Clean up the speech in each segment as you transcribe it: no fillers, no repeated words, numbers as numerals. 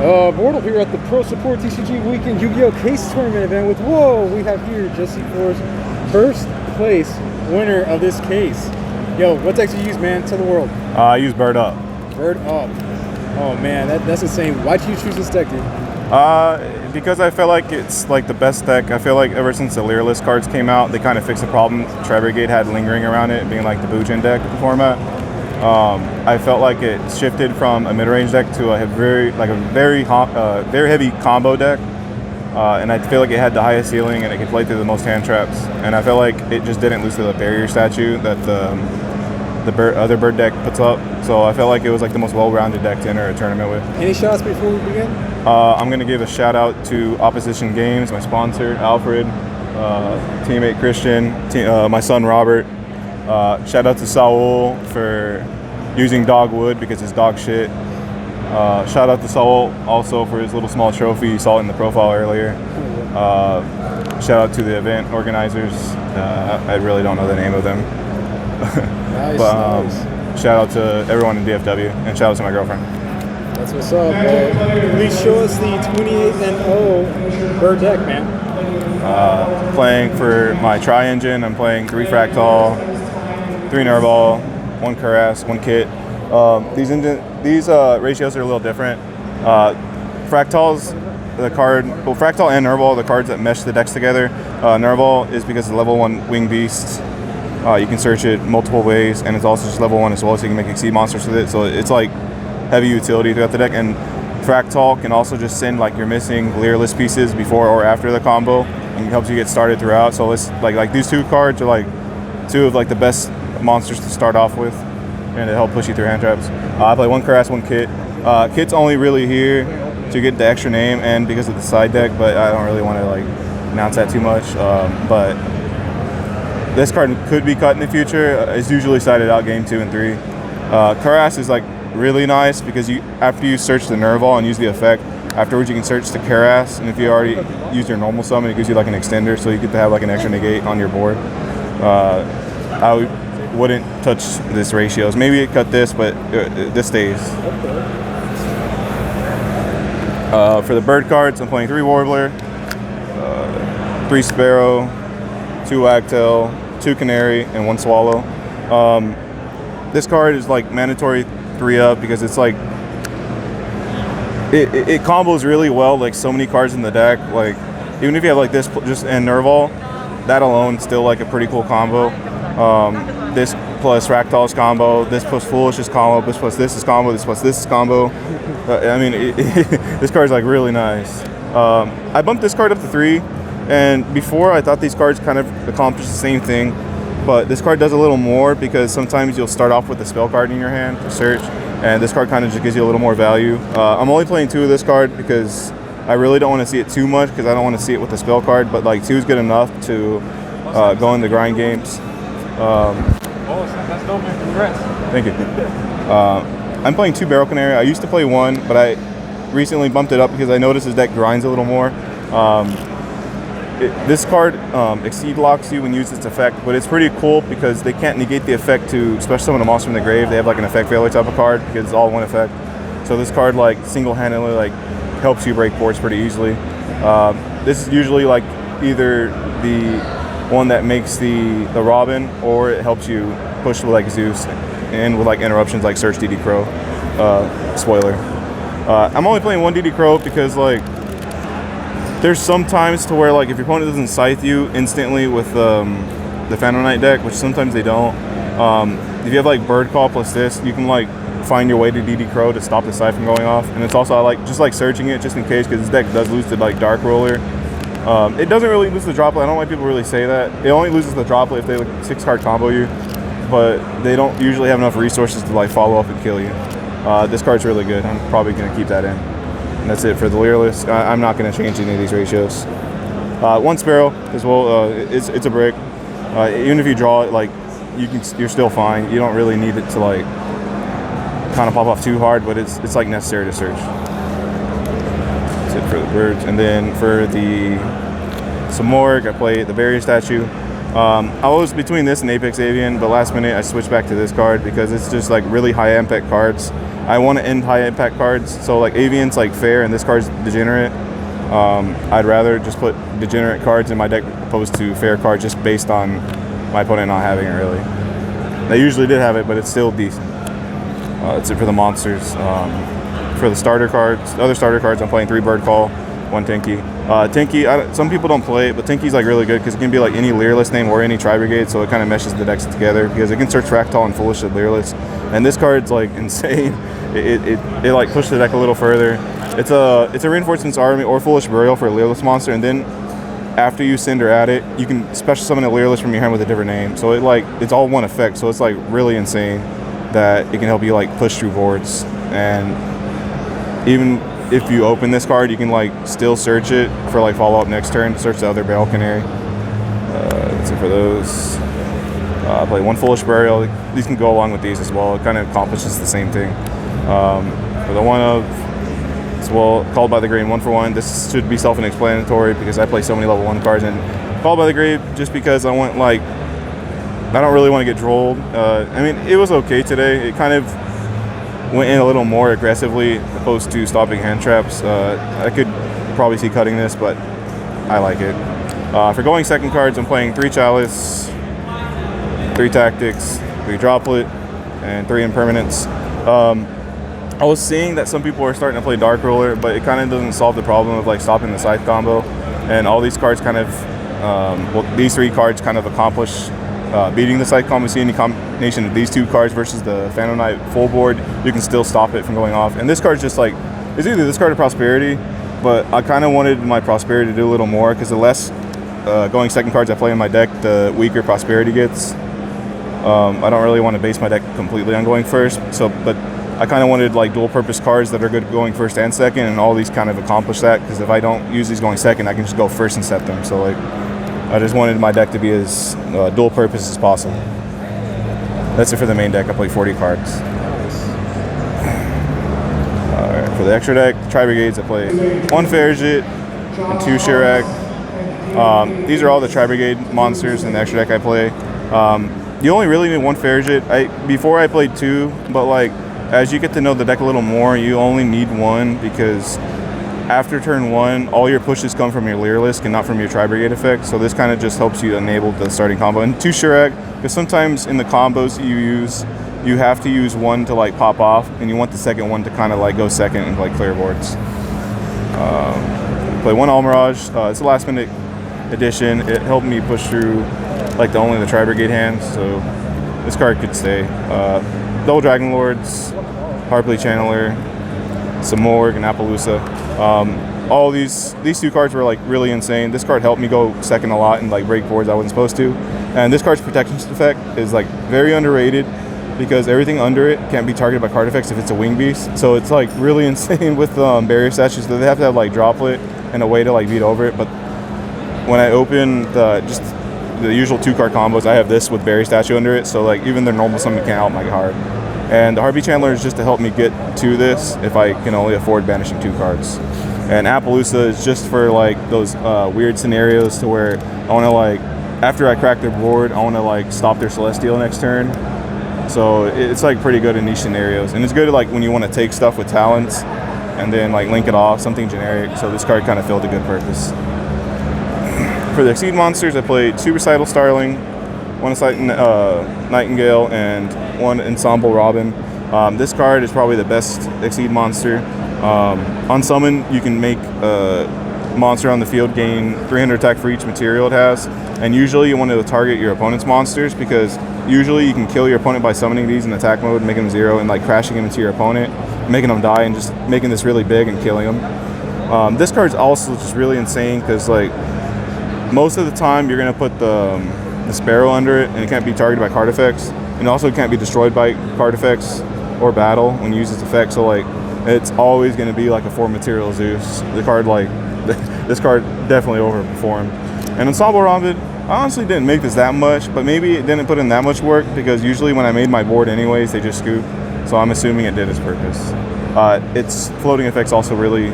BORTLE here at the Pro Support TCG Weekend Yu-Gi-Oh! Case Tournament event with, we have here Jesse Flores, first place winner of this case. Yo, what decks do you use, man? Tell the world. I use Bird Up. Bird Up. Oh, man, that's insane. Why'd you choose this deck, dude? Because I feel like it's like the best deck. I feel like ever since the Lyrilusc cards came out, they kind of fixed the problem Tri-Brigade had lingering around it, being like the Boojin deck format. I felt like it shifted from a mid-range deck to a very heavy combo deck, and I feel like it had the highest ceiling and it could play through the most hand traps. And I feel like it just didn't lose to the barrier statue that the other bird deck puts up. So I felt like it was like the most well-rounded deck to enter a tournament with. Any shots before we begin? I'm gonna give a shout out to Opposition Games, my sponsor, Alfred, teammate Christian, my son Robert. Shout out to Saul for using dogwood because it's dog shit. Shout out to Saul also for his little small trophy you saw in the profile earlier. Shout out to the event organizers. I really don't know the name of them. Nice, but shout out to everyone in DFW and shout out to my girlfriend. That's what's up. Please show us the 28-0 bird deck, man. Playing for my Tri-Engine, I'm playing 3 Fractal, 3 Nerval, 1 Cuirass, 1 Kit. These ratios are a little different. Fractal's the card, well, Fractal and Nerval, the cards that mesh the decks together. Nerval is because it's level 1 winged beasts. You can search it multiple ways, and it's also just level 1 as well, so you can make exceed monsters with it. So it's like heavy utility throughout the deck. And Fractal can also just send like your missing Lyrilusc pieces before or after the combo, and it helps you get started throughout. So it's like these 2 cards are like 2 of like the best monsters to start off with, and it help push you through hand traps. I play 1 Cuirass, 1 Kit. Kit's only really here to get the extra name and because of the side deck, but I don't really want to like announce that too much. But this card could be cut in the future. It's usually sided out game 2 and 3. Cuirass is like really nice because after you search the Nerval and use the effect, afterwards you can search the Cuirass, and if you already use your normal summon, it gives you like an extender, so you get to have like an extra negate on your board. I wouldn't touch this ratios. Maybe it cut this, but this stays. For the bird cards, I'm playing 3 Warbler, 3 Sparrow, 2 Wagtail, 2 Canary, and 1 Swallow. This card is like mandatory 3-up because it's like it combos really well, like so many cards in the deck. Like even if you have like this just and Nerval, that alone still like a pretty cool combo. This plus Fractal's combo, this plus Foolish is combo, this plus this is combo, this plus this is combo. I mean, this card is like really nice. I bumped this card up to 3, and before I thought these cards kind of accomplished the same thing, but this card does a little more because sometimes you'll start off with a spell card in your hand to search, and this card kind of just gives you a little more value. I'm only playing 2 of this card because I really don't want to see it too much because I don't want to see it with the spell card, but like 2 is good enough to go into grind games. That's dope, man. Congrats. Thank you. I'm playing 2 Barrel Canary. I used to play 1, but I recently bumped it up because I noticed his deck grinds a little more. This card Exceed locks you when you use its effect, but it's pretty cool because they can't negate the effect to special summon a monster from the grave. They have like an effect failure type of card because it's all 1 effect. So this card like single-handedly like helps you break boards pretty easily. This is usually like either the one that makes the Robin, or it helps you push with like Zeus and with like interruptions like Search DD Crow. Spoiler. I'm only playing 1 DD Crow because like there's some times to where like if your opponent doesn't scythe you instantly with the Phantom Knight deck, which sometimes they don't, if you have like Bird Call plus this, you can like find your way to DD Crow to stop the scythe from going off. And it's also I like just like searching it just in case, because this deck does lose to like Dark Roller. It doesn't really lose the droplet. I don't know why people really say that. It only loses the droplet if they like 6-card combo you, but they don't usually have enough resources to like follow up and kill you. This card's really good. I'm probably gonna keep that in. And that's it for the Lyrilusc. I'm not gonna change any of these ratios. 1 Sparrow as well. It's a brick. Even if you draw it, like you're still fine. You don't really need it to like kind of pop off too hard, but it's like necessary to search. That's it for the birds. And then for the Samorg, I play the barrier statue. I was between this and Apex Avian, but last minute I switched back to this card because it's just like really high impact cards. I want to end high impact cards. So like Avian's like fair and this card's degenerate. I'd rather just put degenerate cards in my deck opposed to fair cards just based on my opponent not having it really. They usually did have it, but it's still decent. That's it for the monsters. For the starter cards, other starter cards, I'm playing 3 Bird Call, 1 Tinky. Tinky, some people don't play it, but Tinky's like really good because it can be like any Lyrilusc name or any Tri-Brigade, so it kind of meshes the decks together because it can search Fractal and Foolish with Lyrilusc. And this card's like insane. It like pushed the deck a little further. It's a Reinforcements Army or Foolish Burial for a Lyrilusc monster, and then after you send or add it, you can special summon a Lyrilusc from your hand with a different name. So it's all one effect, so it's like really insane that it can help you like push through boards. And even if you open this card, you can like still search it for like follow up next turn, search the other Barrel Canary. That's it for those. I play 1 Foolish Burial. These can go along with these as well. It kind of accomplishes the same thing. For the one of, as well, Called by the Grave, 1 for 1. This should be self-explanatory because I play so many level 1 cards. And Called by the Grave just because I don't really want to get drolled. I mean, it was okay today. It kind of went in a little more aggressively opposed to stopping hand traps. I could probably see cutting this, but I like it. For going second cards, I'm playing 3 Chalice, 3 Tactics, 3 Droplet, and 3 Impermanence. I was seeing that some people are starting to play Dark Ruler, but it kind of doesn't solve the problem of like stopping the Scythe combo. And all these cards kind of, these 3 cards kind of accomplish beating the Scythe combo. See any combination of these 2 cards versus the Phantom Knight full board, you can still stop it from going off. And this card's just like, it's either this card or Prosperity, but I kind of wanted my Prosperity to do a little more because the less going second cards I play in my deck, the weaker Prosperity gets. I don't really want to base my deck completely on going first, but I kind of wanted like dual purpose cards that are good going first and second, and all these kind of accomplish that because if I don't use these going second, I can just go first and set them. So like, I just wanted my deck to be as dual purpose as possible. That's it for the main deck. I play 40 cards. Alright, for the extra deck, Tri-Brigades, I play 1 Farragut and 2 Shirak. These are all the Tri-Brigade monsters in the extra deck I play. You only really need 1 Farragut. Before I played 2, but like as you get to know the deck a little more, you only need 1 because after turn 1, all your pushes come from your Lyrilusc and not from your Tri-Brigade effect. So this kind of just helps you enable the starting combo. And 2 Shirak, because sometimes in the combos you use, you have to use 1 to like pop off, and you want the second one to kind of like go second and like clear boards. Play 1 Almirage. It's a last minute addition. It helped me push through like only the Tri-Brigade hands, so this card could stay. Double Dragon Lords, Harpley Channeler, Samorg, and Appaloosa. All these 2 cards were like really insane. This card helped me go second a lot and like break boards I wasn't supposed to. And this card's protection effect is like very underrated because everything under it can't be targeted by card effects if it's a wing beast. So it's like really insane with barrier statues. So they have to have like Droplet and a way to like beat over it. But when I open the usual 2 card combos, I have this with Barrier Statue under it, so like even their normal summon can't help my card. And the Harvey Chandler is just to help me get to this if I can only afford banishing 2 cards. And Appaloosa is just for like those weird scenarios to where I want to like, after I crack their board, I want to like stop their Celestial next turn. So it's like pretty good in niche scenarios. And it's good like when you want to take stuff with talents and then like link it off, something generic. So this card kind of filled a good purpose. For the Exceed monsters, I played 2 Recital Starling, 1 Nightingale, and 1 Ensemble Robin. This card is probably the best Exceed monster. On summon, you can make a monster on the field gain 300 attack for each material it has, and usually you want to target your opponent's monsters because usually you can kill your opponent by summoning these in attack mode, making them 0, and like crashing them into your opponent, making them die, and just making this really big and killing them. This card's also just really insane because like most of the time you're going to put the Sparrow under it and it can't be targeted by card effects, and also it can't be destroyed by card effects or battle when you use its effect. So like it's always going to be like a 4 material Zeus. The card like this card definitely overperformed. And Ensemble Robin, I honestly didn't make this that much, but maybe it didn't put in that much work because usually when I made my board anyways, they just scoop. So I'm assuming it did its purpose. Its floating effect's also really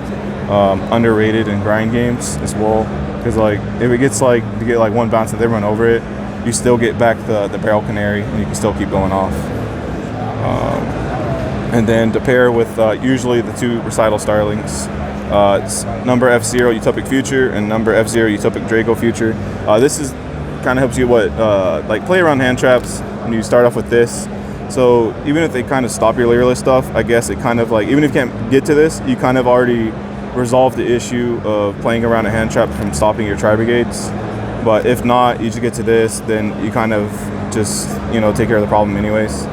underrated in grind games as well. Because like if it gets like to get like 1 bounce and they run over it, you still get back the Barrel Canary and you can still keep going off. And then to pair with usually the 2 recital Starlings. It's number F0 Utopic Future and number F0 Utopic Draco Future. This is kind of helps you like play around hand traps when you start off with this. So even if they kind of stop your Lyrilusc stuff, I guess it kind of like, even if you can't get to this, you kind of already resolved the issue of playing around a hand trap from stopping your Tri-Brigades. But if not, you just get to this, then you kind of just, take care of the problem anyways.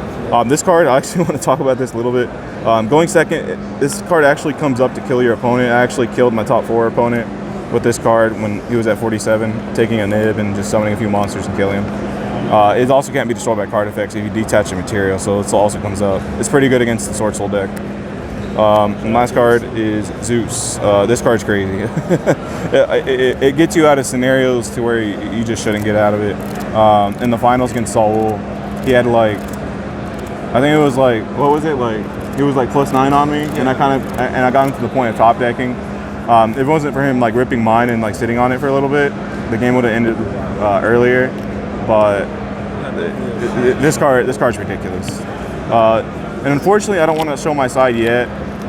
This card, I actually want to talk about this a little bit. Going second, this card actually comes up to kill your opponent. I actually killed my top 4 opponent with this card when he was at 47, taking a nib and just summoning a few monsters and killing him. It also can't be destroyed by card effects if you detach the material, so it also comes up. It's pretty good against the Sword Soul deck. The last card is Zeus. This card's crazy. it gets you out of scenarios to where you just shouldn't get out of it. In the finals against Saul, he had I think it was what was it, he was +9 on me, and I got him to the point of top decking. If it wasn't for him ripping mine and sitting on it for a little bit, the game would have ended earlier. But this card's ridiculous. And unfortunately, I don't want to show my side yet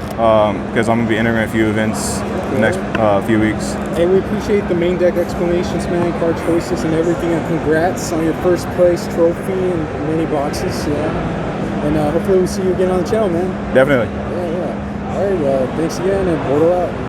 because I'm gonna be entering a few events the next few weeks. Hey, we appreciate the main deck explanations, man, card choices and everything, and congrats on your first place trophy and many boxes. Yeah. And hopefully we'll see you again on the channel, man. Definitely. Yeah. All right, thanks again, and BORTLE out.